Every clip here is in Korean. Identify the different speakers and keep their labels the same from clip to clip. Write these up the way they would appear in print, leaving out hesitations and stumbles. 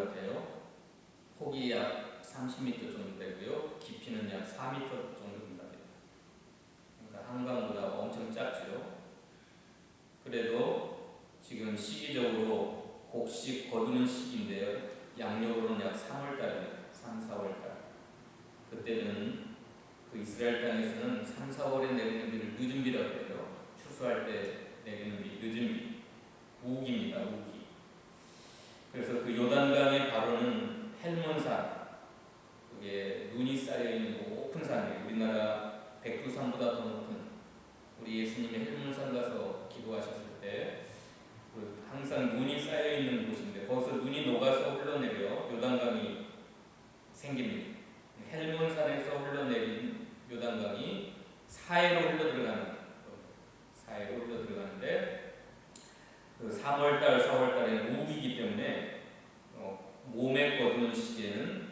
Speaker 1: 것 같아요. 폭이 약 30m 정도 되고요. 깊이는 약 4m 정도입니다. 그러니까 한강보다 엄청 작죠. 그래도 지금 시기적으로 곡식 거두는 시기인데요. 양력으로는 약 3월달입니다. 3, 4월달. 그때는 그 이스라엘 땅에서는 3, 4월에 내리는 비를 늦은 비라고 해요. 추수할 때 내리는 비, 늦은 비. 우기입니다. 우기. 그래서 그 요단강의 바로는 헬몬산, 그게 눈이 쌓여있는 높은 산이에요. 우리나라 백두산보다 더 높은, 우리 예수님이 헬몬산 가서 기도하셨을 때 항상 눈이 쌓여있는 곳인데 거기서 눈이 녹아서 흘러내려 요단강이 생깁니다. 헬몬산에서 흘러내린 요단강이 사해로 흘러들어가는, 사해로 흘러들어가는데 그 3월달, 4월달에는 우기이기 때문에 몸에 거두는 시기에는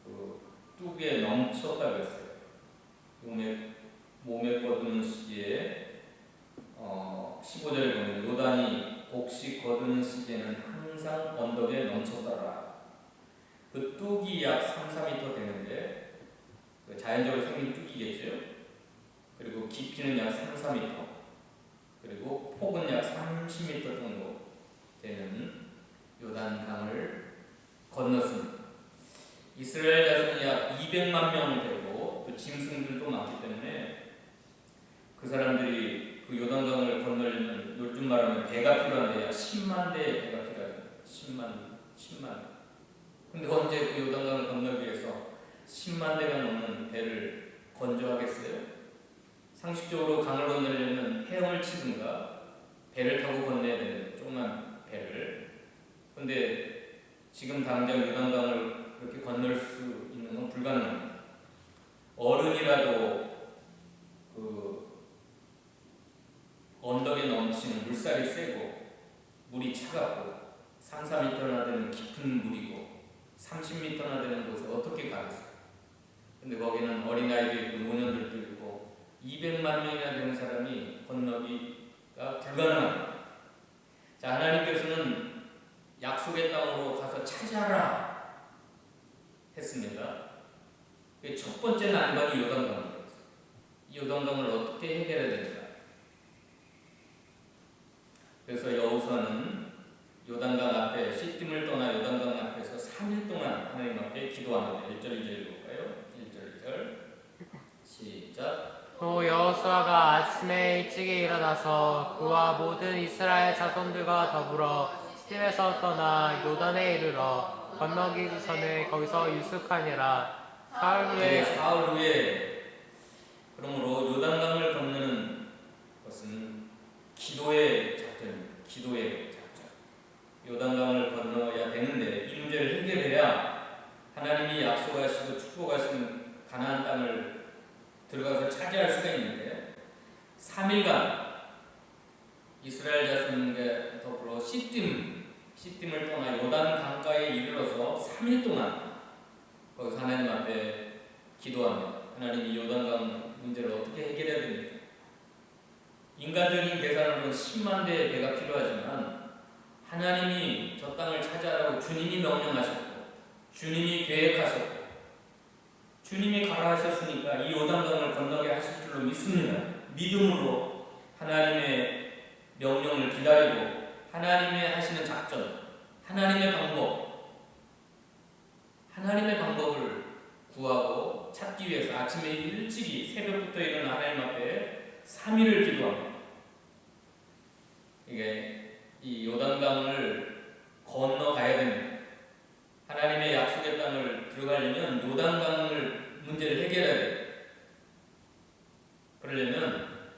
Speaker 1: 그 뚝에 넘쳤다고 했어요. 몸에 거두는 시기에 15절에 보면 요단이 곡식 거두는 시기에는 항상 언덕에 넘쳤더라. 그 뚝이 약 3, 4m 되는데 그 자연적으로 생긴 뚝이겠죠. 그리고 깊이는 약 3, 4m, 그리고 폭은 약 30m 정도 되는 요단강을 건넜습니다. 이스라엘 자손이 약 200만 명 되고 또 짐승들도 많기 때문에 그 사람들이 그 요단강을 건너려면 요즘 말하면 배가 필요한데 약 10만 대의 배가 필요합니다. 10만. 근데 언제 그 요단강을 건너기 위해서 10만 대가 넘는 배를 건조하겠어요? 상식적으로 강을 건너려면 헤엄을 치든가 배를 타고 건너야 되는데, 조그만 배를. 근데 지금 당장 요단강을 그렇게 건널 수 있는 건 불가능합니다. 어른이라도 그 언덕에 넘치는 물살이 세고 물이 차갑고 3, 4m나 되는 깊은 물이고 30m나 되는 곳에 어떻게 가겠어요? 근데 거기는 어린아이도 있고 노년들도 있고 200만 명이나 되는 사람이 건너기가 불가능합니다. 자, 하나님께서는 약속의 땅으로 가서 차지하라 했습니다. 첫 번째 난관이 요단강입니다. 이 요단강을 어떻게 해결해야 됩니까? 그래서 여호수아는 요단강 앞에, 시딤을 떠나 요단강 앞에서 3일 동안 하나님 앞에 기도합니다. 1절 2절 읽어볼까요? 1절 2절 시작.
Speaker 2: 또 여호수아가 아침에 일찍이 일어나서 그와 모든 이스라엘 자손들과 더불어 시딤에서 떠나 요단에 이르러 건너기 전에 거기서 유숙하니라.
Speaker 1: 사흘 후에 그러므로 요단강을 건너는 것은 기도의 작전입니다. 기도의 작전. 요단강을 건너야 되는데 이 문제를 해결해야 하나님이 약속하시고 축복하시는 가나안 땅을 들어가서 차지할 수가 있는데 3일간 이스라엘 자손과 더불어 시딤을 떠나 요단 강가에 이르러서 3일 동안 거기서 하나님 앞에 기도합니다. 하나님, 이 요단강 문제를 어떻게 해결해야 됩니까? 인간적인 계산으로는 10만 대의 배가 필요하지만 하나님이 저 땅을 차지하라고 주님이 명령하셨고 주님이 계획하셨고 주님이 가라 하셨으니까 이 요단강을 건너게 하실 줄로 믿습니다. 믿음으로 하나님의 명령을 기다리고 하나님의 하시는 작전, 하나님의 방법을 구하고 찾기 위해서 아침에 일찍이 새벽부터 일어나 하나님 앞에 3일을 기도합니다. 이게 이 요단강을 건너가야 됩니다. 하나님의 약속의 땅을 들어가려면 요단강을 문제를 해결해야 돼요. 그러려면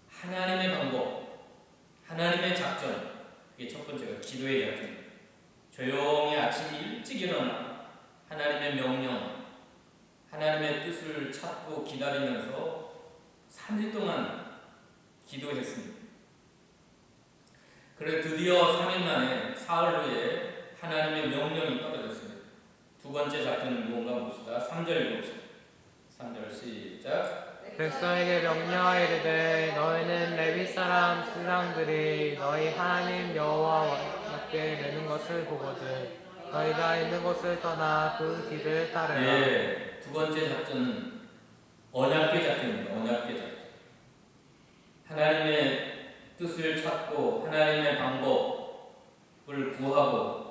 Speaker 1: 하나님의 방법, 하나님의 작전, 그게 첫 번째가 기도의 작전입니다. 조용히 아침 일찍 일어나 하나님의 명령, 하나님의 뜻을 찾고 기다리면서 3일 동안 기도했습니다. 그래 드디어 3일 만에 사흘 후에 하나님의 명령이 떨어졌습니다. 두 번째 작전은 무언가 봅시다. 3절 읽읍시다. 3절 시작.
Speaker 2: 백성에게 명령하여 이르되 너희는 레위 사람 신랑들이 너희 하나님 여호와와 맞게 내는 것을 보거든 너희가 있는 곳을 떠나 그 길을 따르라.
Speaker 1: 예, 두 번째 작전은 언약궤 작전입니다. 언약궤 작전. 하나님의 뜻을 찾고 하나님의 방법을 구하고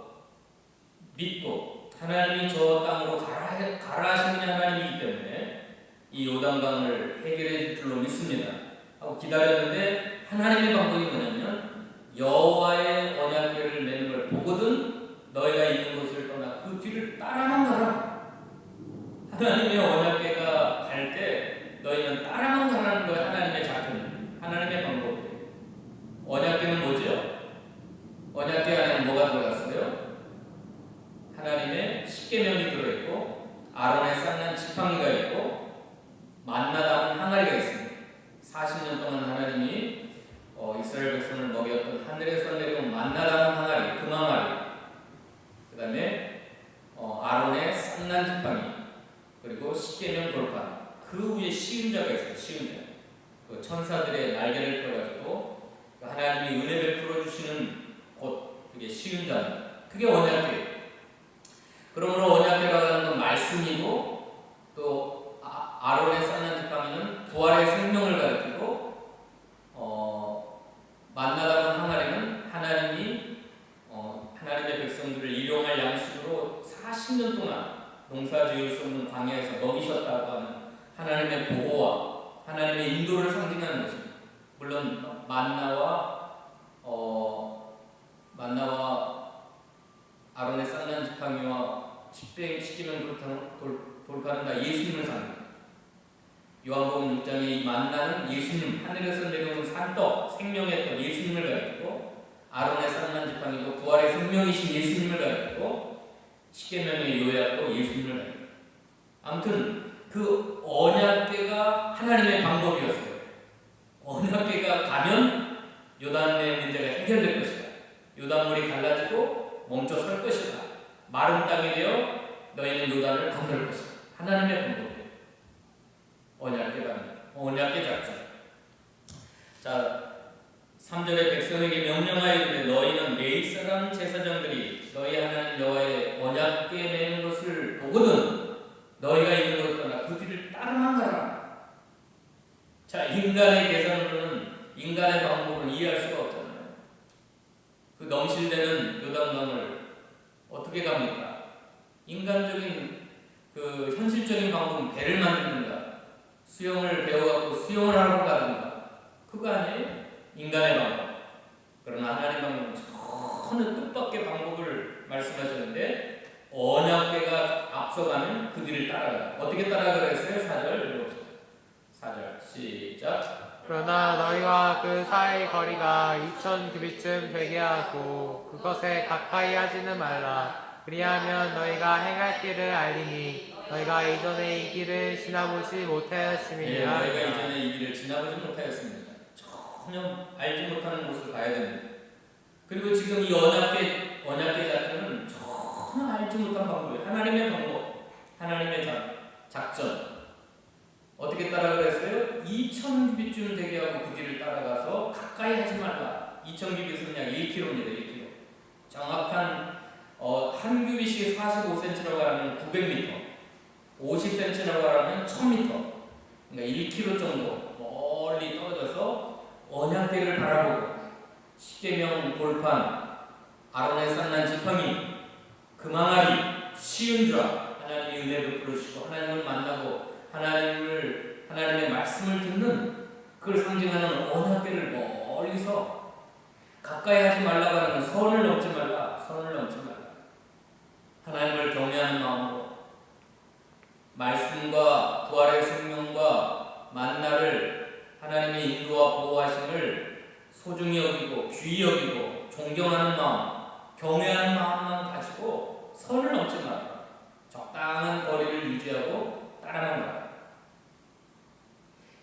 Speaker 1: 믿고 하나님이 저 땅으로 가라 하시는 하나님이기 때문에 이 요단강을 해결해 줄 줄로 믿습니다. 하고 기다렸는데 하나님의 방법이 뭐냐면 여호와의 언약궤를 매는 걸 보거든 너희가 있는 곳을 떠나 그 뒤를 따라만 가라. 하나님의 언약궤가 갈 때 너희는 따라만 가라는 거예요. 하나님의 작전입니다. 하나님의 방법이에요. 언약궤는 뭐죠? 언약궤 안에는 뭐가 들어갔어요? 하나님의 십계명이 들어있고 아론의 쌍난 지팡이가 있고 만나 담은 항아리가 있습니다. 40년 동안 하나님이 이스라엘 백성을 먹였던 하늘에서 내려온 만나 담은 항아리, 금항아리, 그 다음에 아론의 쌍난 지팡이, 그리고 십계명 돌판, 그 위에 시은자가 있어요. 시은자. 그 천사들의 날개를 펴가지고 하나님이 은혜 베풀어 주시는 곳, 그게 시은자입니다. 그게 언약궤. 그러므로 언약궤라고 하는 건 말씀이고 또 아론의 쌍난 지팡이는 부활의 생명을 가리키고 만나 담은 항아리는 하나님이 하나님의 백성들을 일용할 양식으로 40년 동안 농사 지을 수 없는 광야에서 먹이셨다고 하는 하나님의 보호와 하나님의 인도를 상징하는 것입니다. 물론 만나와 아론의 쌍난 지팡이와 십계명 돌판은 다 예수님을 상징합니다. 요한복음 6장의 이 만나는 예수님, 하늘에서 내려오는 산떡, 생명의 떡, 예수님을 가리키고 아론의 쌍난 지팡이도 부활의 생명이신 예수님을 가리키고 십계명의 요약도 예수님을 가리킵니다. 아무튼 그 언약궤가 하나님의 방법이었어요. 언약궤가 가면 요단의 문제가 해결될 것이다. 요단물이 갈라지고 멈춰 설 것이다. 마른 땅이 되어 너희는 요단을 건널 것이다. 하나님의 방법이에요. 언약궤 작전. 자, 3절에 백성에게 명령하여 이르되 너희는 매일 사람 제사장들이 너희 하나님 여호와의 언약궤 매는 것을 보거든 너희가 있는 곳을 떠나 그 뒤를 따라만 가라. 자, 인간의 계산으로는 인간의 방법을 이해할 수가 없잖아요. 그 넘실대는 요단강을 어떻게 갑니까? 인간적인 그 현실적인 방법은 배를 만드는가, 수영을 배워갖고 수영을 하러 가든가, 그거 아니에요? 인간의 방법. 그러나 하나님의 방법은 전혀 뜻밖의 방법을 말씀하셨는데 언약궤가 앞서가면 그 뒤를 따라가라. 어떻게 따라가라 했어요? 4절 읽어봅시다. 4절 시작.
Speaker 2: 그러나 너희와 그 사이 거리가 2000규빗쯤 되게 하고 그것에 가까이 하지는 말라. 그리하면 너희가 행할 길을 알리니 너희가 이전에 이 길을 지나보지 못하였음이니라.
Speaker 1: 너희가 이전에 이 길을 지나보지 못하였습니다. 전혀 알지 못하는 곳을 가야 됩니다. 그리고 지금 이 언약궤 작전은 전혀 알지 못한 방법이에요. 하나님의 방법, 하나님의 작전. 어떻게 따라 그랬어요? 2000규빗쯤 되게 하고 그 뒤를 따라가서 가까이 하지 말라. 2000규빗은 약 1km입니다. 1km. 정확한 한 규빗이 45cm라고 하면 900m, 50cm라고 하면 1000m. 그러니까 1km 정도 멀리 떨어져서 언약궤를 바라보고 십계명 돌판, 아론의 쌍난 지팡이, 금항아리, 시은좌, 하나님이 은혜 베풀으시고 하나님을 만나고 하나님의 말씀을 듣는 그걸 상징하는 언약궤를 멀리서 가까이 하지 말라고 하는 선을 넘지 말라. 선을 넘지 말라. 하나님을 경외하는 마음으로 말씀과 부활의 생명과 만나를 하나님의 인도와 보호하심을 소중히 여기고 귀히 여기고 존경하는 마음, 경외하는 마음만 가지고 선을 넘지 말라. 적당한 거리를 유지하고 따라만 가라.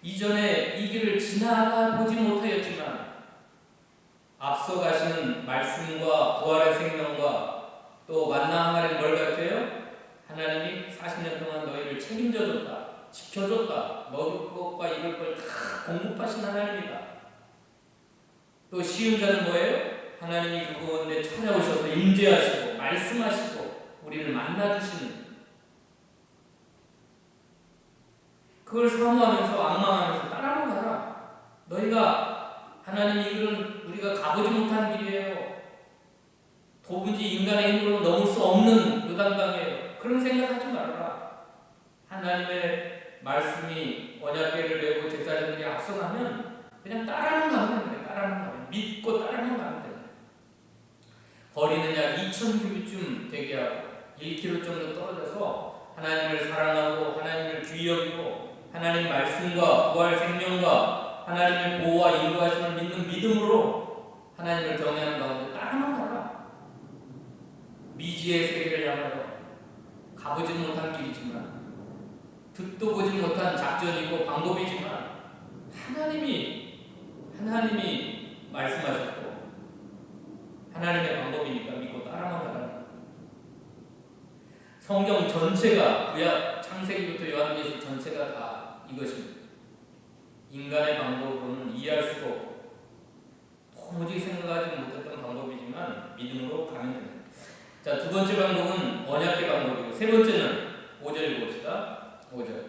Speaker 1: 이전에 이 길을 지나가 보지 못하였지만 앞서 가시는 말씀과 부활의 생명과 또 만나 항아리는 뭘 같아요? 하나님이 40년 동안 너희를 책임져 줬다, 지켜줬다, 먹을 것과 입을 걸 다 공급하신 하나님이다. 또 시은자는 뭐예요? 하나님이 그 가운데 찾아오셔서 임재하시고 말씀하시고 우리를 만나주시는, 그걸 사모하면서 악망하면서 따라만 가라. 너희가 하나님이 이끌은 우리가 가보지 못한 길이에요. 도무지 인간의 힘으로 넘을 수 없는 요단강이에요. 그런 생각하지 말아라. 하나님의 말씀이 언약궤를 메고 제사장들이 앞서가면 그냥 따라만 가면 돼요. 따라만 가면, 믿고 따라만 가면 돼요. 거리는 약 2,000규빗쯤 되게 하고 1km 정도 떨어져서 하나님을 사랑하고 하나님을 귀히 여기고 하나님 말씀과 부활 생명과 하나님의 보호와 인도하심을 믿는 믿음으로 하나님을 경외하는 가운데 따라만 가라. 미지의 세계를 향하여 가보지 못한 길이지만, 듣도 보지 못한 작전이고 방법이지만 하나님이 말씀하셨고 하나님의 방법이니까 믿고 따라만 가라. 성경 전체가, 구약 창세기부터 요한계시록 전체가 다 이것입니다. 인간의 방법으로는 이해할 수가 없고 도무지 생각하지 못했던 방법이지만 믿음으로 가면 됩니다. 자, 두 번째 방법은 언약궤 방법이고, 세 번째는 5절 봅시다. 5절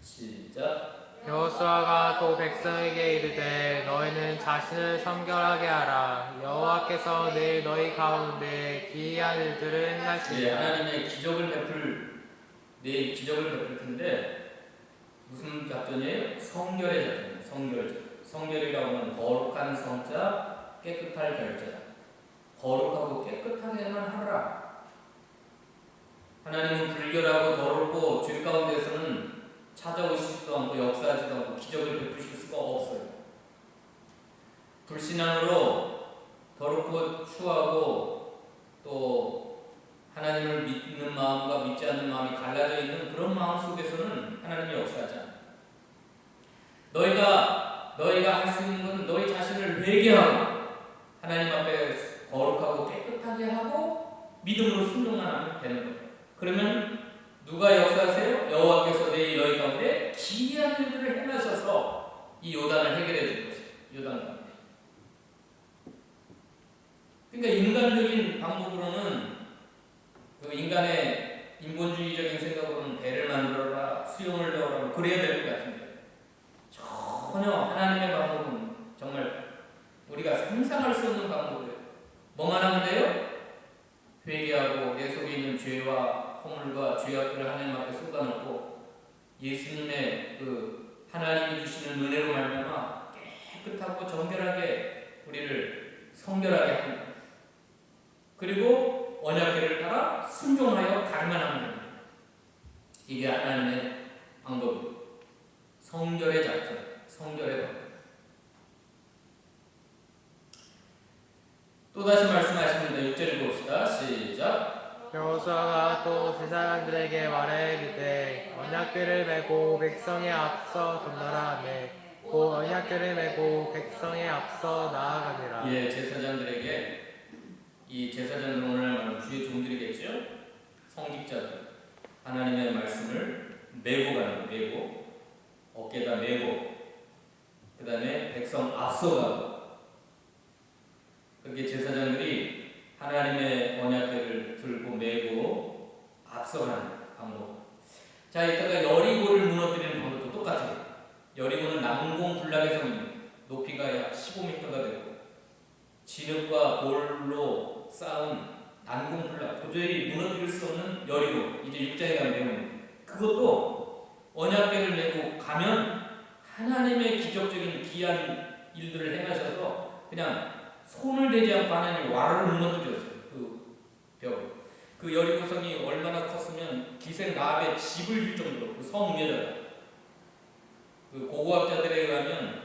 Speaker 1: 시작.
Speaker 2: 여호수아가 또 백성에게 이르되 너희는 자신을 성결하게 하라. 여호와께서 내일 너희 가운데 기이한 일들을
Speaker 1: 예,
Speaker 2: 행하시리라.
Speaker 1: 하나님의 내일 기적을 베풀 텐데 무슨 작전이에요? 성결의 작전이에요. 성결이라고 하면 거룩한 성자, 깨끗할 결자. 거룩하고 깨끗하게만 하라. 하나님은 불결하고 더럽고 죄 가운데서는 찾아오시지도 않고 역사하지도 않고 기적을 베푸실 수가 없어요. 불신앙으로 더럽고 추하고 또 하나님을 믿는 마음과 믿지 않는 마음이 갈라져 있는 그런 마음 속에서는 하나님이 역사하지 않아요. 너희가 할 수 있는 건 너희 자신을 회개하고 하나님 앞에 거룩하고 깨끗하게 하고 믿음으로 순종만 하면 되는 거예요. 그러면 누가 역사하세요? 여호와께서 내일 너희 가운데 기이한 일들을 행하셔서 이 요단을 해결해 줄 것이에요. 요단 가운데. 그러니까 인간적인 방법으로는, 그 인간의 인본주의적인 생각으로는 배를 만들어라, 수용을 넣어라, 그래야 될 것 같은데 전혀 하나님의 방법은 정말 우리가 상상할 수 없는 방법이에요. 뭐만 하면 돼요? 회개하고 내 속에 있는 죄와 허물과 죄악들을 하나님 앞에 쏟아놓고 예수님의 그 하나님이 주시는 은혜로 말미암아 깨끗하고 정결하게 우리를 성결하게 합니다. 그리고 언약궤를 따라 순종하여 가기만 하면 됩니다. 이게 하나님의 방법이에요. 성결의 작전, 성결의 방법. 또다시 말씀하십니다. 6절 봅시다. 시작.
Speaker 2: 여호수아가 또 제사장들에게 말해 이르되 언약궤를 메고 백성에 앞서 건너라 하매 곧 언약궤를 메고 백성에 앞서 나아가니라.
Speaker 1: 예, 제사장들에게, 이 제사장들은 오늘날 주의 종들이겠죠. 성직자들, 하나님의 말씀을 메고 가는, 메고 어깨에다 메고, 그 다음에 백성 앞서가고, 그렇게 제사장들이 하나님의 언약궤를 들고 메고 앞서가는 방법. 자, 이따가 여리고를 무너뜨리는 방법도 똑같아요. 여리고는 난공불락의 성입니다. 높이가 약 15m가 되고 진흙과 돌로 쌓은 난공불락, 도저히 무너뜨릴 수 없는 여리고, 이제 6장에 가면 배웁니다. 그것도 언약궤를 메고 가면 하나님의 기적적인 기이한 일들을 행하셔서 그냥 손을 대지 않고 하나님이 와르르 무너뜨렸어요. 그 벽. 그 여리고성이 얼마나 컸으면 기생 라합의 집을 줄 정도로, 그 성 위에다가, 그 고고학자들에 의하면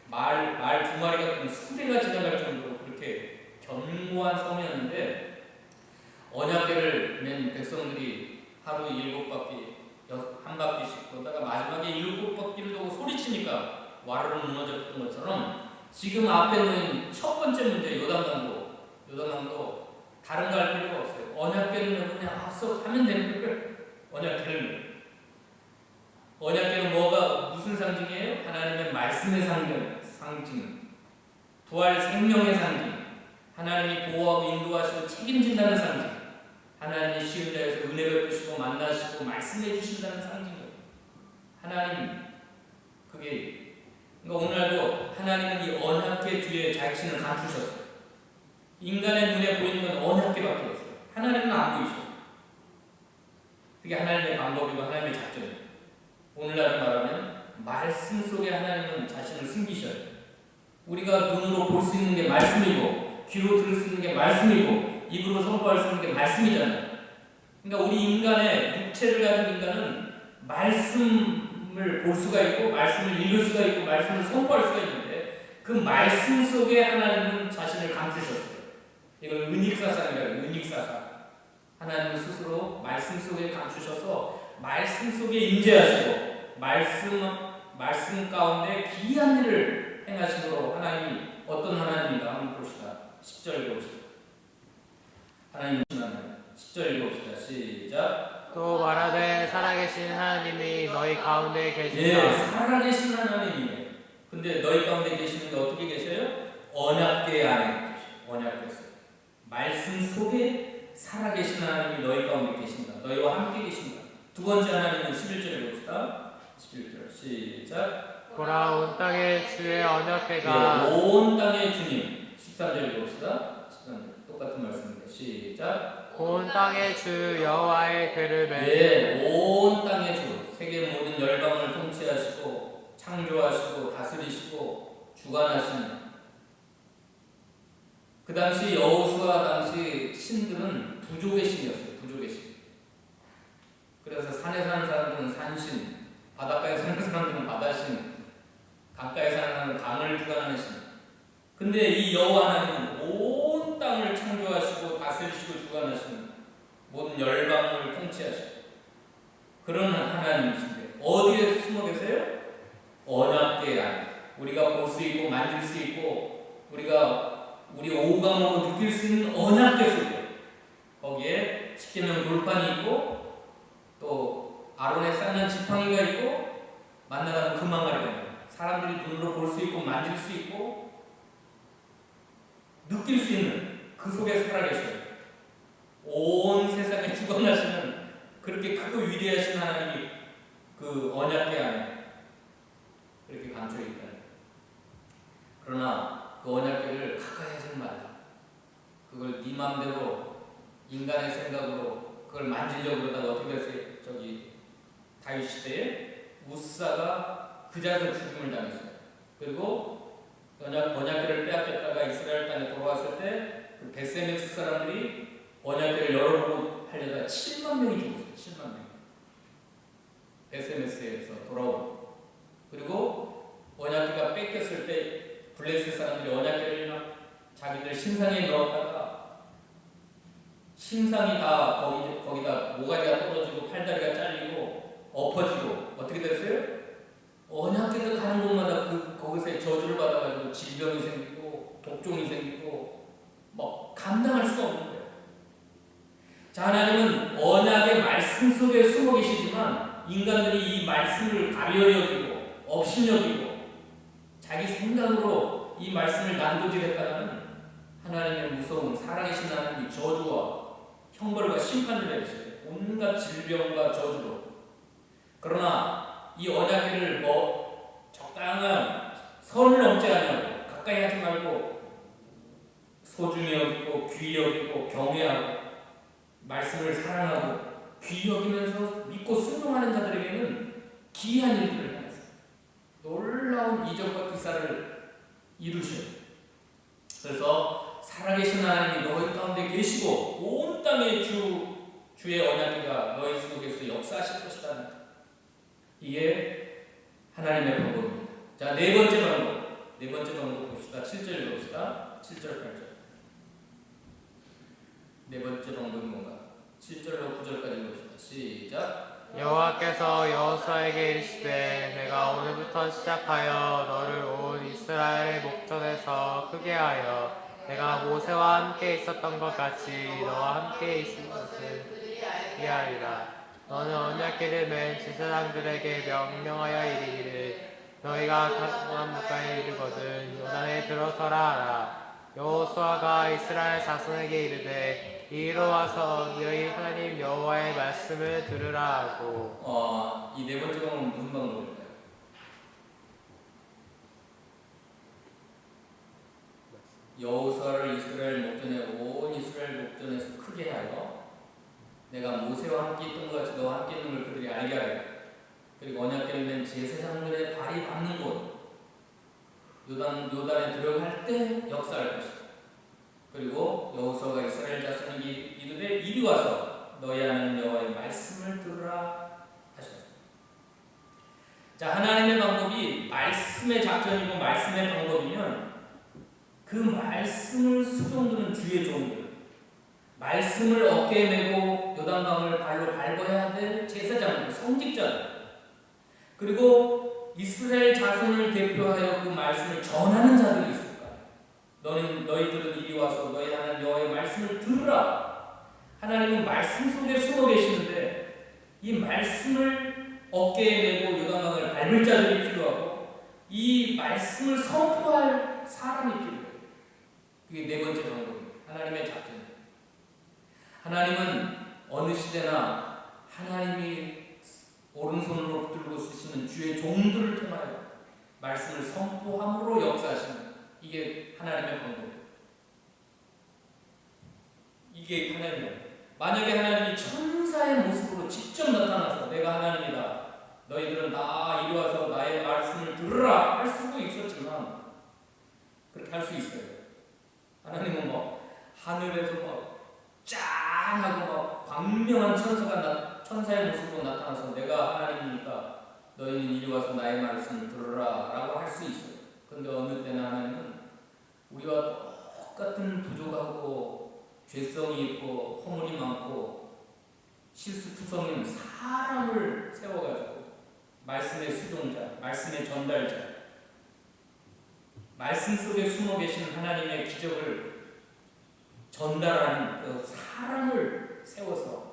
Speaker 1: 말 두 마리 같은 수레가 지나갈 정도로 그렇게 견고한 성이었는데, 언약궤를 맨 백성들이 하루 7바퀴, 한 바퀴씩 돌다가 마지막에 7바퀴를 도고 소리치니까 와르르 무너졌던 것처럼 지금 앞에 놓인 첫 번째 문제, 요단강도 다른 거 할 필요가 없어요. 언약궤를 그냥 앞서 가면 되는 거예요. 언약궤는 무슨 상징이에요? 하나님의 말씀의 상징, 부활 생명의 상징, 하나님이 보호하고 인도하시고 책임진다는 상징. 하나님이 쉬운 자에서 은혜 베푸시고 만나시고 말씀해 주신다는 상징이에요. 하나님 그게 그러니까 오늘날도 하나님은 이 언약궤 뒤에 자신을 감추셨어요. 인간의 눈에 보이는 건 언약궤밖에 없어요. 하나님은 안 보이셔요. 그게 하나님의 방법이고 하나님의 작전이에요. 오늘날 말하면 말씀 속에 하나님은 자신을 숨기셔요. 우리가 눈으로 볼 수 있는 게 말씀이고 귀로 들을 수 있는 게 말씀이고 입으로 선포할 수 있는 게 말씀이잖아요. 그러니까 우리 인간의 육체를 가진 인간은 말씀을 볼 수가 있고 말씀을 읽을 수가 있고 말씀을 선포할 수가 있는데 그 말씀 속에 하나님은 자신을 감추셨어요. 이걸 은익사상이라고 해요. 은익사상. 하나님은 스스로 말씀 속에 감추셔서 말씀 속에 임재하시고 말씀 가운데 기이한 일을 행하심으로 하나님이 어떤 하나님인가 한번 봅시다. 10절 읽어봅시다. 하나님 10절 읽어봅시다. 시작.
Speaker 2: 또 말하되 살아계신 하나님이 너희 가운데 계시다.
Speaker 1: 예, 살아계신 하나님이에요. 근데 너희 가운데 계시는데 어떻게 계셔요? 언약궤 안에 계셔요. 언약궤 속에. 말씀 속에 살아계신 하나님이 너희 가운데 계신다. 너희와 함께 계신다. 두 번째 하나님은 11절 읽읍시다. 11절 시작.
Speaker 2: 보라 온 땅에 주의 언약궤가
Speaker 1: 예, 온 땅의 주님. 13절 읽읍시다. 13절 똑같은 말씀입니다. 시작.
Speaker 2: 온 땅의 주 여호와의 궤를 매.
Speaker 1: 예, 온 땅의 주. 세계 모든 열방을 통치하시고 창조하시고 다스리시고 주관하시는 그 당시 여호수아 당시 신들은 부족의 신이었어요. 부족의 신. 그래서 산에 사는 사람들은 산신, 바닷가에 사는 사람들은 바다신, 강가에 사는 사람들은 강을 주관하는 신. 근데 이 여호와 하나님은 온 땅을 창조하시고 다스리시고 주관하시는 모든 열방을 통치하시고 그런 하나님이신데 어디에 숨어 계세요? 언약궤 안에. 우리가 볼 수 있고 만질 수 있고 우리 오감으로 느낄 수 있는 언약궤 속에 거기에 십계명 돌판이 있고 또 아론의 쌓는 지팡이가 있고 만나가는 금항아리가 있고 사람들이 눈으로 볼 수 있고 만질 수 있고 느낄 수 있는 그 속에 살아계셔요. 온 세상에 주관하시는 그렇게 크고 위대하신 하나님이 그 언약궤 안에 그렇게 감춰 있다. 그러나 그 언약궤를 가까이 하지 말라. 그걸 네 마음대로 인간의 생각으로 그걸 만지려고 그러다가 어떻게 됐어요? 저기 다윗 시대에 우사가 그 자리에서 죽음을 당했어요. 그리고 언약궤를 빼앗겼다가 이스라엘 땅에 돌아왔을 때 그 베세메스 사람들이 언약궤를 열어보고 하려다가 7만 명이 죽었어요. 7만 명. 베세메스에서 돌아온. 그리고 언약궤가 뺏겼을 때 블레셋 사람들이 언약궤를 자기들 신상에 넣었다가 신상이 다 거기다 모가지가 떨어지고 팔다리가 잘리고 엎어지고 어떻게 됐어요? 언약궤가 가는 곳마다 거기서 저주를 받아가지고 질병이 생기고 독종이 생기고 뭐 감당할 수가 없는 거예요. 자, 하나님은 언약의 말씀 속에 숨어 계시지만 인간들이 이 말씀을 가벼이 여기고 업신여기고 자기 생각으로 이 말씀을 난도질했다가는 하나님의 무서운 살아계신 하나님이 저주와 형벌과 심판을 내리셔요. 온갖 질병과 저주로. 그러나 이 언약궤를 적당한 선을 넘지 않으려고 가까이 하지 말고 소중히 여기고 귀히 여기고 경외하고 말씀을 사랑하고 귀히 여기면서 믿고 순종하는 자들에게는 기이한 일들을 행하세요. 놀라운 이적과 기사를 이루셔요. 그래서 살아계신 하나님이 너희 가운데 계시고 온 땅의 주의 언약궤가 너희 속에서 역사하실 것이다. 이게 하나님의 방법입니다. 자, 네 번째 방법 봅시다. 7절 봅시다. 7절 8절. 네 번째 방법이 뭔가? 7절로 9절까지 봅시다. 시작.
Speaker 2: 여호와께서 여호수아에게 이르시되 내가 오늘부터 시작하여 너를 온 이스라엘의 목전에서 크게 하여 내가 모세와 함께 있었던 것 같이 너와 함께 있을 것을 이하리라. 너는 언약궤를 맨 제사장들에게 명령하여 이르기를 너희가 가나안 물가에 이르거든 요단에 들어서라 하라. 여호수아가 이스라엘 자손에게 이르되 이리로 와서 너희 하나님 여호와의 말씀을 들으라 하고.
Speaker 1: 이 네 번째 방법은 무슨 방법일까요? 여호수아를 이스라엘 목전에 온 이스라엘 목전에서 크게 하여 내가 모세와 함께 있던 것 같이 너와 함께 있는 걸 그들이 알게 하리라. 그리고 언약궤를 맨 제사장들의 발이 닿는 곳 요단에 들어갈 때 역사할 것이다. 그리고 여호수아가 이스라엘 자손에게 이르되 이리 와서 너희 하나님 여호와의 말씀을 들으라 하셨습니다. 자, 하나님의 방법이 말씀의 작전이고 말씀의 방법이면 그 말씀을 수종드는 주의 종들, 말씀을 어깨에 메고 요단강을 발로 밟아야 될 제사장들, 성직자들, 그리고 이스라엘 자손을 대표하여 그 말씀을 전하는 자들이 있을 거야. 너희들은 이리 와서 너희 하나님 여호와의 말씀을 들으라. 하나님은 말씀 속에 숨어 계시는데 이 말씀을 어깨에 메고 요단강을 밟을 자들이 필요하고 이 말씀을 선포할 사람이 필요해요. 그게 네 번째 방법입니다. 하나님의 작전입니다. 하나님은 어느 시대나 하나님이 오른손으로 붙들고 쓰시는 주의 종들을 통하여 말씀을 선포함으로 역사하시는 이게 하나님의 방법이에요. 이게 하나님이에요. 만약에 하나님이 천사의 모습으로 직접 나타나서 내가 하나님이다. 너희들은 다 이리 와서 나의 말씀을 들으라 할 수도 있었지만 그렇게 할 수 있어요. 하나님은 하늘에서 짠하고 광명한 천사의 모습으로 나타나서 내가 하나님이니까 너희는 이리 와서 나의 말씀을 들으라 라고 할 수 있어요. 그런데 어느 때나 하나님은 우리와 똑같은 부족하고 죄성이 있고 허물이 많고 실수투성이는 사람을 세워가지고 말씀의 수종자, 말씀의 전달자, 말씀 속에 숨어 계신 하나님의 기적을 전달하는 그 사람을 세워서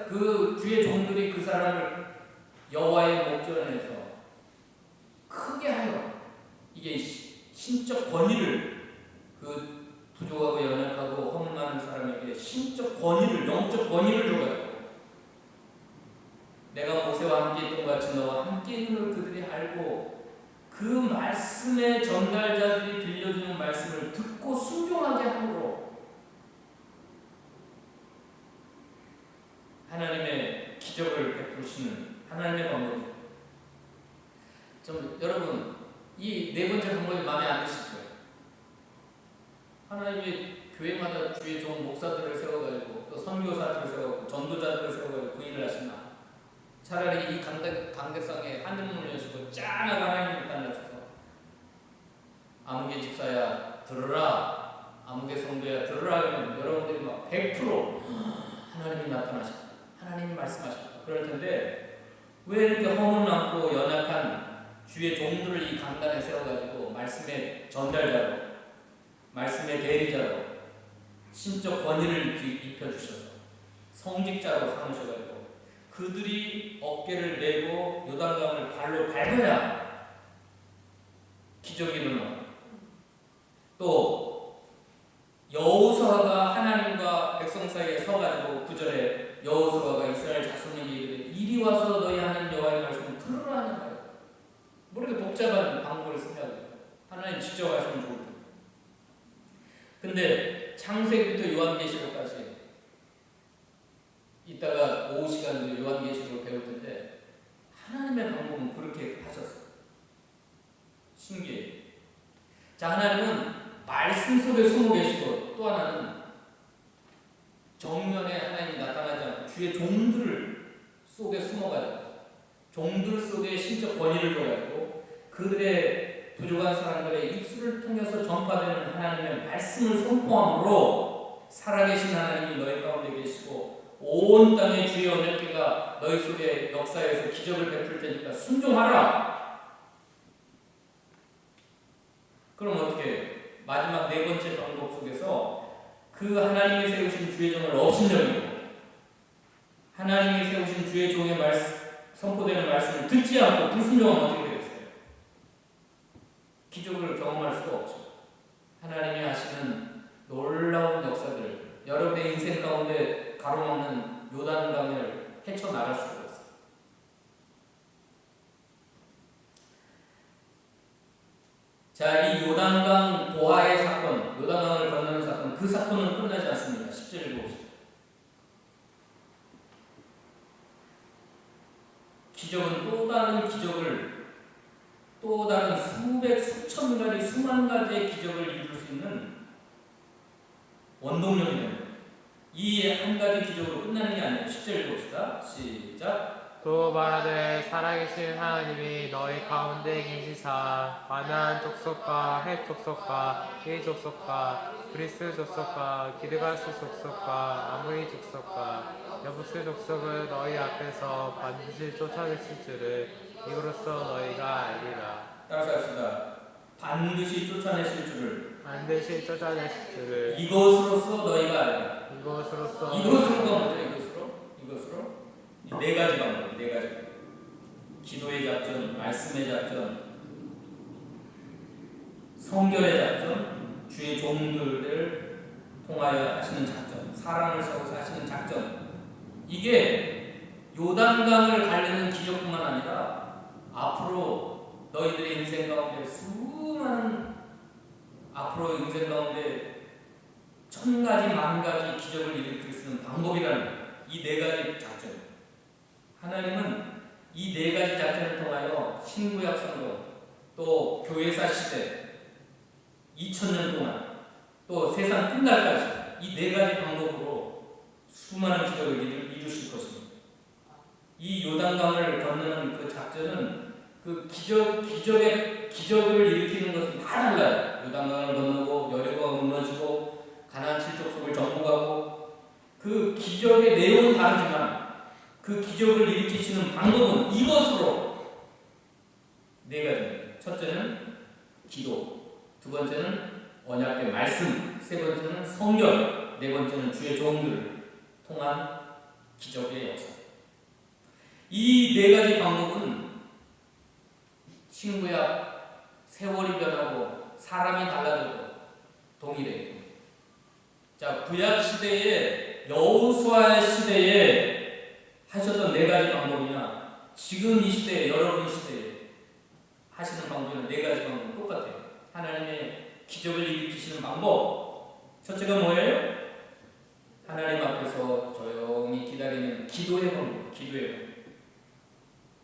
Speaker 1: 그 주의 종들이 그 사람을 여호와의 목전에서 크게 하여 이게 신적 권위를 그 부족하고 연약하고 허물 많은 사람에게 신적 권위를, 영적 권위를 줘가지고 내가 모세와 함께 있던 것 같이 너와 함께 있는 걸 그들이 알고 그 말씀의 전달자들이 들려주는 말씀을 듣고 순종하게 함으로 하나님의 기적을 베푸시는 하나님의 방법입니다. 여러분 이 네 번째 방법이 마음에 안 드시죠? 하나님이 교회마다 주의 좋은 목사들을 세워가지고 또 선교사들을 세워가지고 전도자들을 세워가지고 그 일을 하시나? 차라리 이 강대상에 하늘문을 여시고 짠하고 하나님을 만나셔서 아무개 집사야 들으라, 아무개 성도야 들으라 하면 여러분들이 100% 하나님이 나타나셨다, 하나님이 말씀하셨다 그럴 텐데 왜 이렇게 허물 많고 연약한 주의 종들을 이 강단에 세워가지고 말씀의 전달자로, 말씀의 대리자로 신적 권위를 입혀주셔서 성직자로 삼으셔가지고 그들이 어깨를 메고 요단강을 발로 밟아야 기적이 일어나고 또 여호수아가 하나님과 백성 사이에 서가지고 9절에 여호수아가 이스라엘 자손에게 이르되 이리 와서 너희 하나님 여호와의 말씀을 들으라 하는 거예요. 뭐 이렇게 복잡한 방법을 쓰냐고요. 하나님 직접 하시면 좋을 텐데. 근데 창세기부터 요한계시록까지 이따가 오후 시간도 요한계시록을 배울 텐데 하나님의 방법은 그렇게 하셨어요. 신기해요. 자, 하나님은 말씀 속에 숨어 계시고 또 하나는 정면에 하나님이 나타나지 않고 주의 종들 속에 숨어가지고 종들 속에 신적 권위를 줘가지고 그들의 부족한 사람들의 입술을 통해서 전파되는 하나님의 말씀을 선포함으로 살아계신 하나님이 너희 가운데 계시고 온 땅의 주의 언약궤가 너희 속에 역사에서 기적을 베풀 테니까 순종하라. 그럼 어떻게 마지막 네 번째 방법 속에서 그 하나님이 세우신 주의 종을 업신여기고 하나님이 세우신 주의 종의 선포되는 말씀을 듣지 않고 불순종하면 어떻게 되겠어요? 기적을 경험할 수가 없죠. 하나님이 하시는 놀라운 역사들, 여러분의 인생 가운데 가로막는 요단강을 헤쳐나갈 수가 있어요. 자, 이 요단강 보화의 사건, 요단강을 건너는 사건, 그 사건은 끝나지 않습니다. 10절 읽어보시죠. 기적은 또 다른 기적을, 또 다른 수백, 수천 가지, 수만 가지의 기적을 이룰 수 있는 원동력이 됩니다. 이 한 가지 기적으로 끝나는 게 아니에요. 10절 읽어봅시다. 시작.
Speaker 2: 또 말하되 살아계신 하나님이 너희 가운데 계시사 가나안 족속과 헷 족속과 이 족속과 브리스 족속과 기르가스 족속과 아므리 족속과 여부스 족속을 너희 앞에서 반드시 쫓아내실 줄을 이로써 너희가 알리라.
Speaker 1: 따라서 합시다. 반드시 쫓아내실 줄을,
Speaker 2: 반드시 쫓아내실 줄을
Speaker 1: 이것으로서 너희가 알리라.
Speaker 2: 이것으로서
Speaker 1: 이것으로가 뭐죠? 이것으로 이 네 가지 방법, 네 가지 방법. 기도의 작전, 말씀의 작전, 성결의 작전, 주의 종들을 통하여 하시는 작전, 사랑을 세워서 하시는 작전. 이게 요단강을 가르는 기적뿐만 아니라 앞으로 너희들의 인생 가운데 수많은, 앞으로 인생 가운데 천 가지 만 가지 기적을 일으킬 수 있는 방법이라는 이 네 가지 작전. 하나님은 이 네 가지 작전을 통하여 신구약 성경, 또 교회사 시대 2000년 동안, 또 세상 끝날까지 이 네 가지 방법으로 수많은 기적을 이루실 것입니다. 이 요단강을 건너는 그 작전은 그 기적을 일으키는 것은 다 달라요. 요단강을 건너고 여리고가 무너지고 가나안 칠족속을 정복하고, 그 기적의 내용은 다르지만 그 기적을 일으키시는 방법은 이것으로 네 가지입니다. 첫째는 기도, 두 번째는 언약의 말씀, 세 번째는 성경, 네 번째는 주의 종들을 통한 기적의 역사. 이 네 가지 방법은 신구약 세월이 변하고 사람이 달라져도 동일해요. 자, 구약 시대에, 여호수아 시대에 하셨던 네 가지 방법이나 지금 이 시대에, 여러분 시대에 하시는 방법은 네 가지 방법은 똑같아요. 하나님의 기적을 일으키시는 방법. 첫째가 뭐예요? 하나님 앞에서 조용히 기다리는 기도의 방법. 기도의 방법.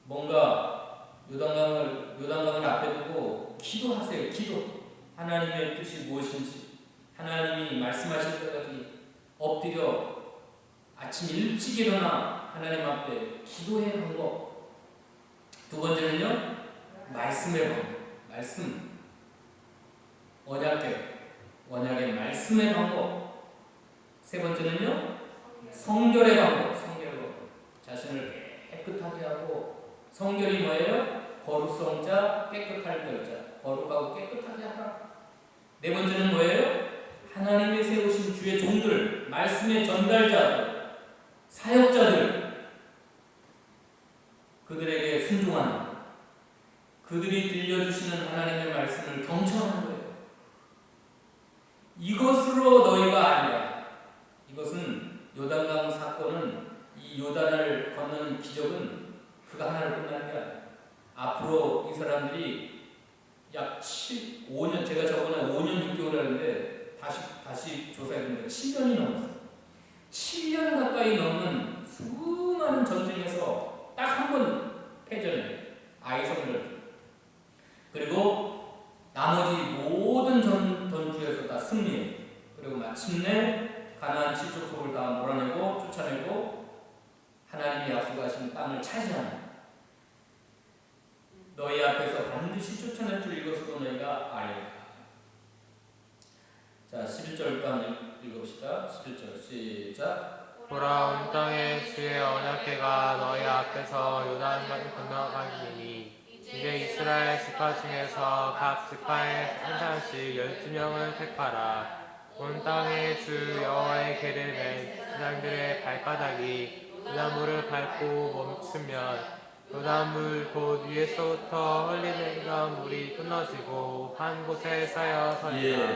Speaker 1: 뭔가 요단강을 앞에 두고 기도하세요. 기도. 하나님의 뜻이 무엇인지, 하나님이 말씀하실 때까지 엎드려 아침 일찍 일어나 하나님 앞에 기도의 방법. 두 번째는요, 말씀의 방법. 말씀. 언약의 말씀의 방법. 세 번째는요, 성결의 방법. 성결의 방법. 자신을 깨끗하게 하고, 성결이 뭐예요? 거룩성자, 깨끗할 결자. 거룩하고 깨끗하게 하라. 네 번째는 뭐예요? 하나님이 세우신 주의 종들, 말씀의 전달자들, 사역자들, 그들에게 순종하는, 그들이 들려주시는 하나님의 말씀을 경청하는 거예요. 이것으로 너희가 아니라, 이것은 요단강 사건은, 이 요단을 건너는 기적은 그가 하나로 끝나는 게 아니에요. 앞으로 이 사람들이 약 5년, 제가 저번에 5년 6개월 하는데 다시 조사해보니까 7년이 넘었어요. 7년 가까이 넘는 수많은 전쟁에서 딱 한 번 패전해요. 아이성전. 그리고 나머지 모든 전투에서 다 승리해요. 그리고 마침내 가나안 칠족속을 다 몰아내고 쫓아내고 하나님이 약속하신 땅을 차지하는, 너희 앞에서 반드시 쫓아낼 줄 이것으로 너희가 알리라. 자, 11절부터 읽읍시다. 11절 시작.
Speaker 2: 돌아온 땅에 주의 언약궤가 너희 앞에서 요단강을 건너가리니 이제 이스라엘 지파 중에서 각 지파에 한 사람씩 12명을 택하라. 온 땅에 주 여호와의 궤를 맨 사람들의 발바닥이 요단물을 밟고 멈추면 요단물 곧 위에서부터 흘리는 물이 끊어지고 한 곳에 쌓여 서리라.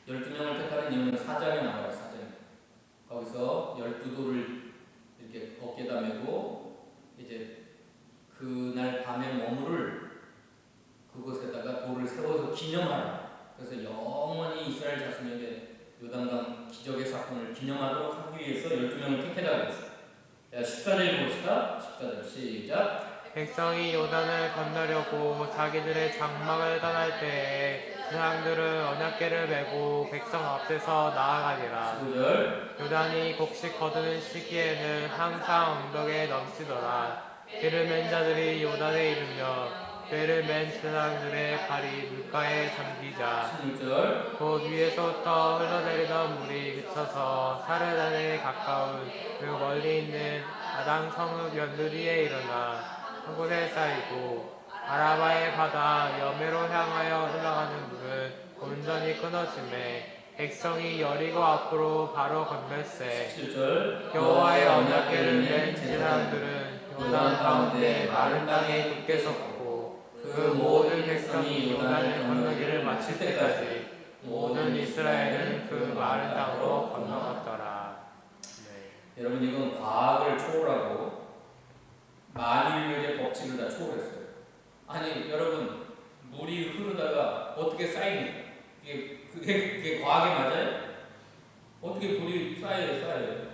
Speaker 1: 12명을 택하는 이유는 사장에 나와요. 사장에. 거기서 12돌을 이렇게 어깨에다 메고 이제 그날 밤에 머무를 그곳에다가 돌을 세워서 기념하라. 그래서 영원히 이스라엘 자손에게 요단강 기적의 사건을 기념하도록 하기 위해서 12명을 택해달라고 했어요. 자, 14절 봅시다. 14절 시작.
Speaker 2: 백성이 요단을 건너려고 자기들의 장막을 떠날 때에 사람들은 언약궤를 메고 백성 앞에서 나아가니라.
Speaker 1: 15절.
Speaker 2: 요단이 곡식 거두는 시기에는 항상 엉덩이에 넘치더라. 배를 맨 자들이 요단에 이르며 배를 맨 사람들의 발이 물가에 잠기자
Speaker 1: 16절.
Speaker 2: 곧 위에서부터 흘러내리던 물이 그쳐서 사르단에 가까운 그 멀리 있는 아당 성읍 연두리에 일어나 한 곳에 쌓이고 아라바의 바다 여매로 향하여 흘러가는 물은 온전히 끊어지매 백성이 여리고 앞으로 바로 건널세
Speaker 1: 17절.
Speaker 2: 여호와의 언약궤를 맨 제사장들은 요단 가운데 마른 땅에 굳게 섰고 그 모든 백성이 요단을 건너기를 마칠 때까지 모든 이스라엘은 그 마른 땅으로 건너갔더라. 네.
Speaker 1: 여러분 이건 과학을 초월하고 만유인의 법칙을 다 초월했어요. 아니 여러분 물이 흐르다가 어떻게 쌓이는? 그게 과학에 맞아요? 어떻게 물이 쌓여요?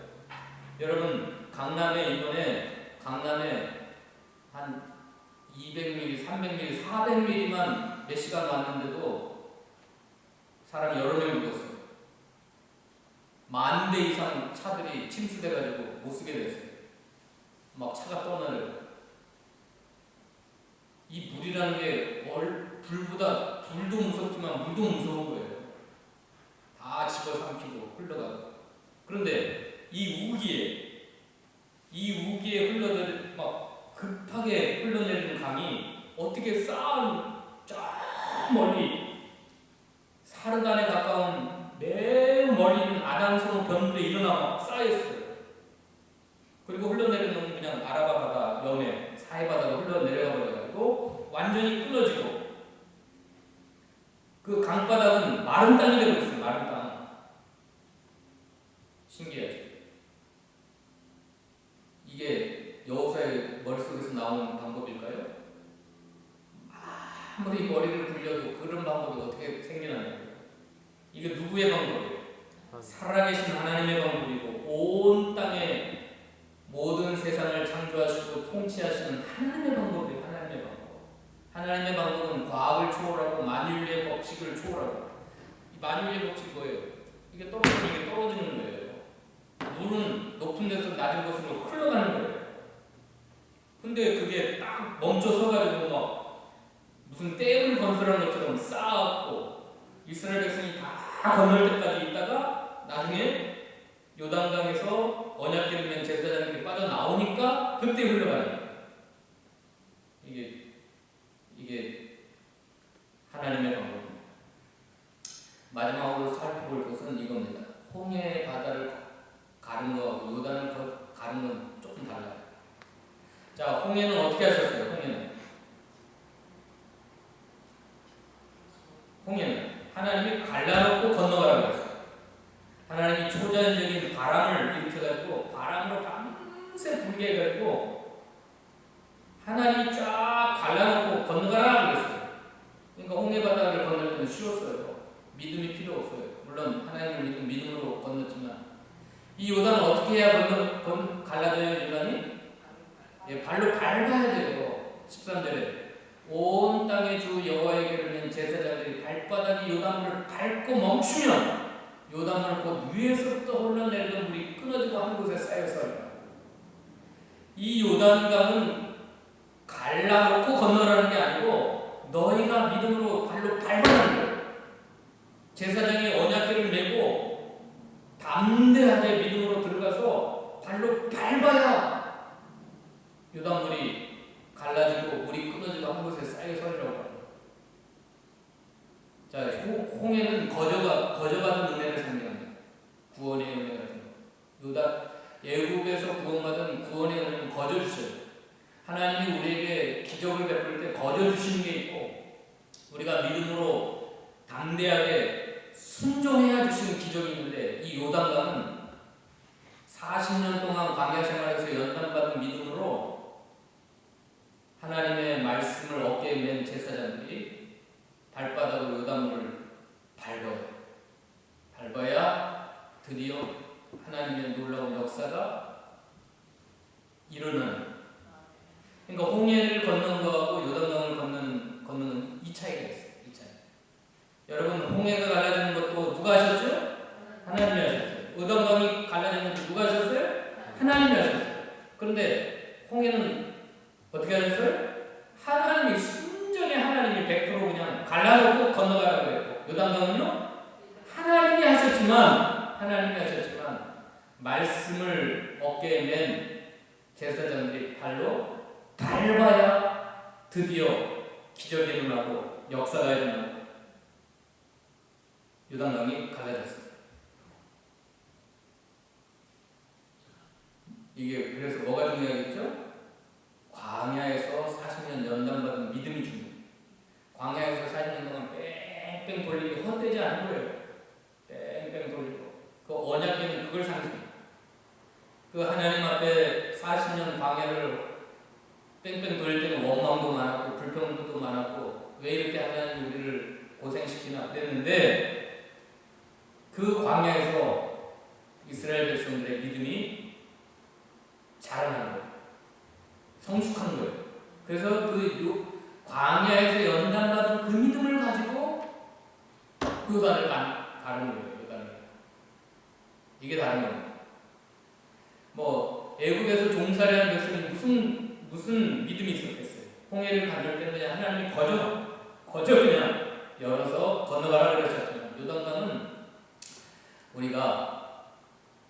Speaker 1: 여러분 강남에 이번에 한 200mm, 300mm, 400mm만 몇 시간 왔는데도 사람이 여러 명 죽었어요. 10,000대 이상 차들이 침수돼가지고 못 쓰게 됐어요. 막 차가 떠나려고. 이 물이라는 게 불보다 불도 무섭지만 물도 무서운 거예요. 다 집어삼키고 흘러가고. 그런데 이 우기에 막 급하게 흘러내리는 강이 어떻게 저 멀리 사르단에 가까운 매우 멀리 있는 아담성 변물에 일어나 막 쌓였어요. 그리고 흘러내리는 건 그냥 아라바 바다 염해 사해 바다로 흘러내려가 버려가지고 완전히 끊어지고 그 강바닥은 마른 땅이 되고 있어요. 마른 땅. 신기하죠. 이게 여호사의 머릿속에서 나오는 방법일까요? 아무리 머리를 굴려도 그런 방법이 어떻게 생겨나냐고요. 이게 누구의 방법이에요? 살아계신 하나님의 방법이고 온 땅에 모든 세상을 창조하시고 통치하시는 하나님의 방법이에요. 하나님의 방법은 과학을 초월하고 만유의 법칙을 초월하고. 이 만유의 법칙이 뭐예요? 이게 떨어지는 거예요. 물은 높은 데서 낮은 곳으로 흘러가는 거예요. 근데 그게 딱 멈춰서가지고 막 무슨 댐을 건설한 것처럼 쌓았고 이스라엘 백성이 다 건널 때까지 있다가 나중에 요단강에서 언약궤를 맨 제사장들이 빠져나오니까 그때 흘러가는 거예요. 이게 하나님의 방법입니다. 마지막으로 살펴볼 것은 이겁니다. 홍해 바다를 가른 거하고 요단을 가른 건 조금 달라요. 자, 홍해는 어떻게 하셨어요? 홍해는 하나님이 갈라놓고 건너가라고 했어요. 하나님이 초자연적인 바람을 일으켜가지고 바람으로 밤새 불게 해가지고 하나님이 쫙 갈라놓고 건너가라 그랬어요. 그러니까 홍해 바다를 건널 때는 쉬웠어요. 믿음이 필요 없어요. 물론 하나님을 믿음으로 건넜지만 이 요단은 어떻게 해야 갈라져요? 요단이? 예, 발로 밟아야 돼요. 13절에 온 땅의 주 여호와에게를 낸 제사장들이 발바닥이 요단물을 밟고 멈추면 요단물 곧 위에서부터 흘러내리던 물이 끊어지고 한 곳에 쌓여서 이 요단강은 갈라놓고 건너라는 게 아니고 너희가 믿음으로 발로 밟아라는 거예요. 제사장이 언약궤를 메고 담대하게 믿음으로 들어가서 발로 밟아야 요단물이 갈라지고 물이 끊어지고 한 곳에 쌓여 서리라고 합니다. 자, 홍해는 거저받은 은혜를 상징합니다. 구원의 은혜 같은 거. 예국에서 구원받은 구원의 은혜는 거저주셔요. 하나님이 우리에게 기적을 베풀 때 거저주시는 게 있고 우리가 믿음으로 담대하게 순종해야 주시는 기적이 있는데 이 요단강은 40년 동안 광야 생활에서 연단받은 믿음으로 하나님의 말씀을 어깨에 맨 제사장들이 발바닥으로 요단물을 밟아야 드디어 하나님의 놀라운 역사가 일어나는. 그러니까 홍해를 건넌 거하고 요단강을 걷는 이 차이가 있어요. 이 차이. 여러분, 홍해가 갈라지는 것도 누가 하셨죠? 하나님이 하셨어요. 요단강이 갈라지는 것도 누가 하셨어요? 하나님이 하셨어요. 그런데 홍해는 어떻게 하셨어요? 하나님이 순전히 하나님이 100% 그냥 갈라놓고 건너가라고 그랬고, 요단강은요 하나님이 하셨지만 말씀을 어깨에 맨 제사장들이 발로 밟아야 드디어 기적이 일어나고 역사가 일어나고 요단강이 갈라졌습니다. 이게 그래서 뭐가 중요하겠죠? 광야에서 40년 연단받은 믿음이 중요해요. 광야에서 40년 동안 뺑뺑 돌리기 헛되지 않은 거예요. 뺑뺑 돌리고 그 언약궤는 그걸 상징해요. 그 하나님 앞에 40년 광야를 뺑뺑 돌릴 때는 원망도 많았고 불평도 많았고 왜 이렇게 하나님 우리를 고생시키나 그랬는데 그 광야에서 이스라엘 백성들의 믿음이 자라나는 거예요. 성숙한 거예요. 그래서 그 광야에서 연단받은 그 믿음을 가지고 요단을 가는 거예요. 요단을. 이게 다른 거예요. 뭐 애국에서 종살이하는 백성이 무슨 믿음이 있었겠어요? 홍해를 건널 때는 하나님이 거저 그냥 열어서 건너가라 그러셨잖아요. 요단강은 우리가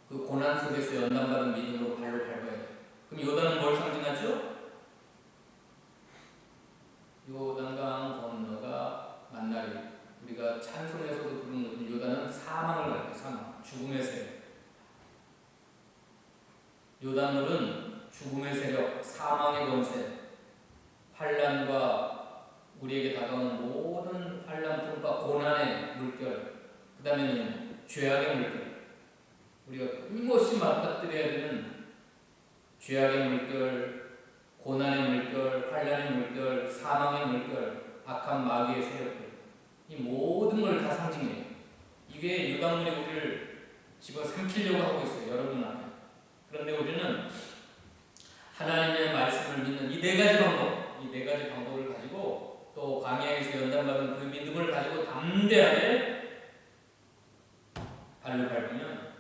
Speaker 1: 그 고난 속에서 연단받은 믿음으로 발로 밟아야 돼요. 그럼 요단은 뭘 상징하죠? 요단강 건너가 만나리. 우리가 찬송에서도 부르는 요단은 사망을 말해요. 사망, 죽음의 세력. 요단물은 죽음의 세력, 사망의 권세, 환난과 우리에게 다가오는 모든 환난과 고난의 물결, 그 다음에는 죄악의 물결, 우리가 끊임없이 맞닥뜨려야 되는 죄악의 물결, 고난의 물결, 환난의 물결, 사망의 물결, 악한 마귀의 세력들, 이 모든 걸 다 상징해요. 이게 요단물이 우리를 집어삼키려고 하고 있어요. 여러분 앞에. 그런데 우리는 하나님의 말씀을 믿는 이 네 가지 방법을 가지고 또 광야에서 연단받은 그 믿음을 가지고 담대하게 발로 밟으면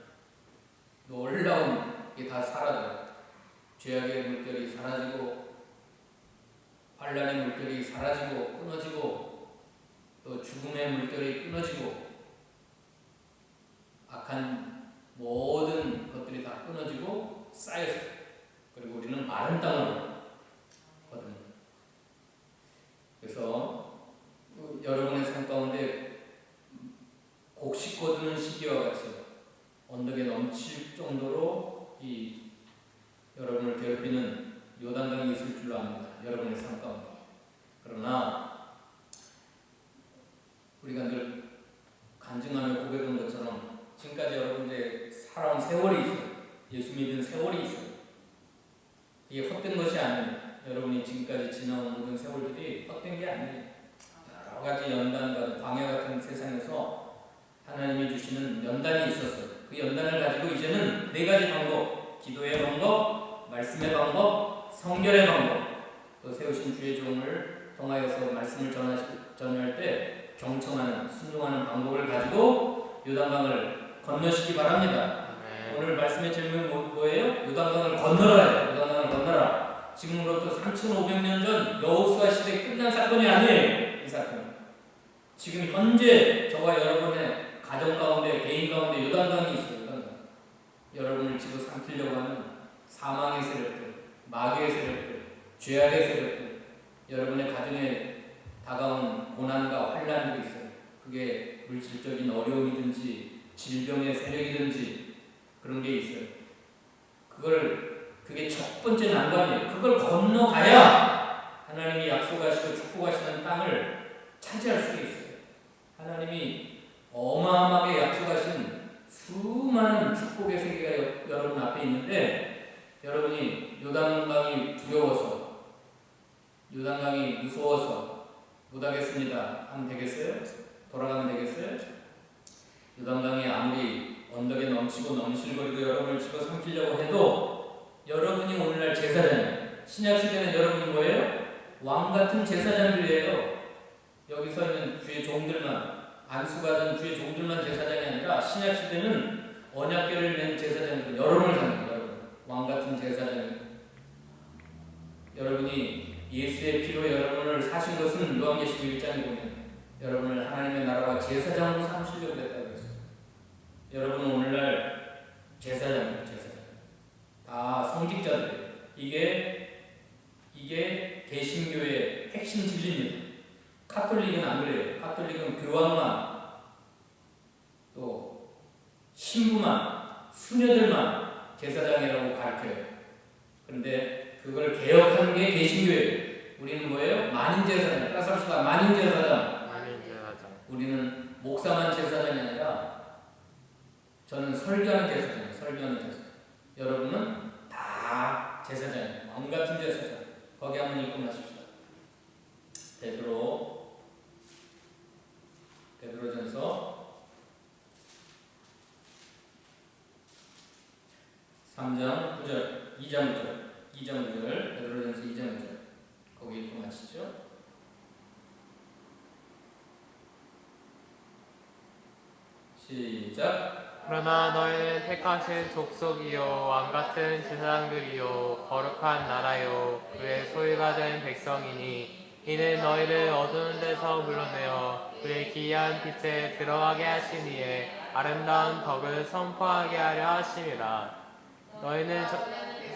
Speaker 1: 놀라운 게 다 사라져요. 죄악의 물결이 사라지고 환난의 물결이 사라지고 끊어지고 또 죽음의 물결이 끊어지고 악한 모든 것들이 다 끊어지고 쌓였어요. 그리고 우리는 마른 땅으로 거듭니다. 그래서 여러분의 삶 가운데 곡식 거두는 시기와 같이 언덕에 넘칠 정도로 이 여러분을 괴롭히는 요단강이 있을 줄로 압니다. 여러분의 삶 가운데. 그러나 우리가 늘 간증하며 고백한 것처럼 지금까지 여러분들의 살아온 세월이 있어요. 예수 믿은 세월이 있어요. 이게 헛된 것이 아니에요. 여러분이 지금까지 지나온 모든 세월들이 헛된 게 아니에요. 여러 가지 연단과 광야 같은 세상에서 하나님이 주시는 연단이 있었어요. 그 연단을 가지고 이제는 네 가지 방법, 기도의 방법, 말씀의 방법, 성결의 방법, 또 세우신 주의 종을 통하여서 말씀을 전할 때 경청하는, 순종하는 방법을 가지고 요단강을 건너시기 바랍니다. 오늘 말씀의 제목이 뭐예요? 요단강을 건너라. 요단강을 건너라. 지금으로부터 3,500년 전 여호수아 시대 끝난 사건이 아니에요. 이 사건. 지금 현재 저와 여러분의 가정 가운데, 개인 가운데 요단강이 있어요. 요단강. 여러분을 집어삼키려고 하는 사망의 세력들, 마귀의 세력들, 죄악의 세력들, 여러분의 가정에 다가온 고난과 환난들이 있어요. 그게 물질적인 어려움이든지 질병의 세력이든지 그런 게 있어요. 그게 첫 번째 난관이에요. 그걸 건너가야 하나님이 약속하시고 축복하시는 땅을 차지할 수 있어요. 하나님이 어마어마하게 약속하신 수많은 축복의 세계가 여러분 앞에 있는데 여러분이 요단강이 두려워서 요단강이 무서워서 못하겠습니다 하면 되겠어요? 돌아가면 되겠어요? 요단강이 아무리 언덕에 넘치고 넘실거리고 여러분을 집어삼키려고 해도 여러분이 오늘날 제사장이에요. 신약시대는 여러분이 뭐예요? 왕같은 제사장들이에요. 여기 서 있는 주의 종들만, 안수받은 주의 종들만 제사장이 아니라 신약시대는 언약궤를 낸 제사장들, 여러분을 사는 거예요. 왕같은 제사장. 여러분이 예수의 피로 여러분을 사신 것은 요한계시록 1장에 보면 여러분을 하나님의 나라와 제사장으로 삼으시려고 했다고 했어요. 여러분은 오늘날 제사장. 다 성직자들이에요. 이게 개신교의 핵심 진리입니다. 카톨릭은 안 그래요. 카톨릭은 교황만, 또 신부만, 수녀들만 제사장이라고 가르쳐요. 그런데 그걸 개혁하는 게 개신교예요. 우리는 뭐예요? 만인제사장. 따라서 합시다. 만인제사장. 우리는 목사만 제사장이 아니라 저는 설교하는 제사장이에요. 설교하는 제사장. 여러분은 다 제사장이에요. 왕같은 제사장. 거기 한번 읽고 마십시다. 베드로전서 3장 9절, 2장 9절, 베드로전서 2장 9절. 거기 읽고 마치죠. 시작.
Speaker 2: 그러나 너희는 택하신 족속이요 왕같은 제사장들이요 거룩한 나라요 그의 소유가 된 백성이니 이는 너희를 어두운 데서 불러내어 그의 기이한 빛에 들어가게 하신 이의 아름다운 덕을 선포하게 하려 하심이라. 너희는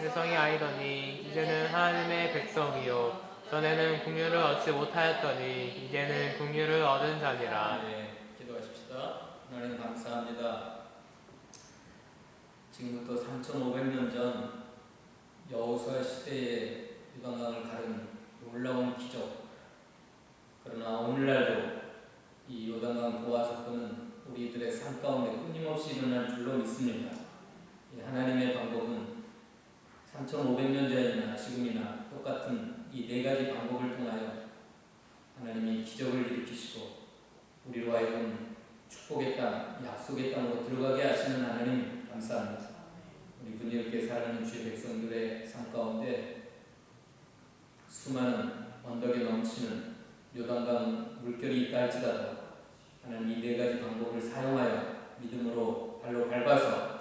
Speaker 2: 세상이 아니더니 이제는 하나님의 백성이요 전에는 긍휼을 얻지 못하였더니 이제는 긍휼을 얻은 자니라.
Speaker 1: 네, 기도하십시다. 하나님 감사합니다. 지금부터 3,500년 전 여호수아 시대의 요단강을 가른 놀라운 기적. 그러나 오늘날도 이 요단강 보화 사건은 우리들의 삶 가운데 끊임없이 일어날 줄로 믿습니다. 하나님의 방법은 3,500년 전이나 지금이나 똑같은 이 네 가지 방법을 통하여 하나님이 기적을 일으키시고 우리로 하여금 축복의 땅, 약속의 땅으로 들어가게 하시는 하나님 감사합니다. 우리 분이롭게 살아가는 주의 백성들의 삶 가운데 수많은 언덕에 넘치는 요단강 물결이 있다 할지라도 하나님 이 네 가지 방법을 사용하여 믿음으로 발로 밟아서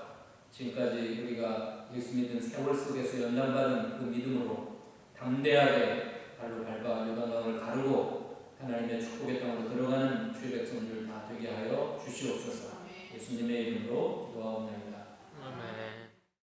Speaker 1: 지금까지 우리가 예수 믿은 세월 속에서 연단받은 그 믿음으로 담대하게 발로 밟아 요단강을 가르고 하나님의 축복의 땅으로 들어가는 주의 백성들 다 되게 하여 주시옵소서. 예수님의 이름으로 기도하옵나이다.
Speaker 2: 아멘.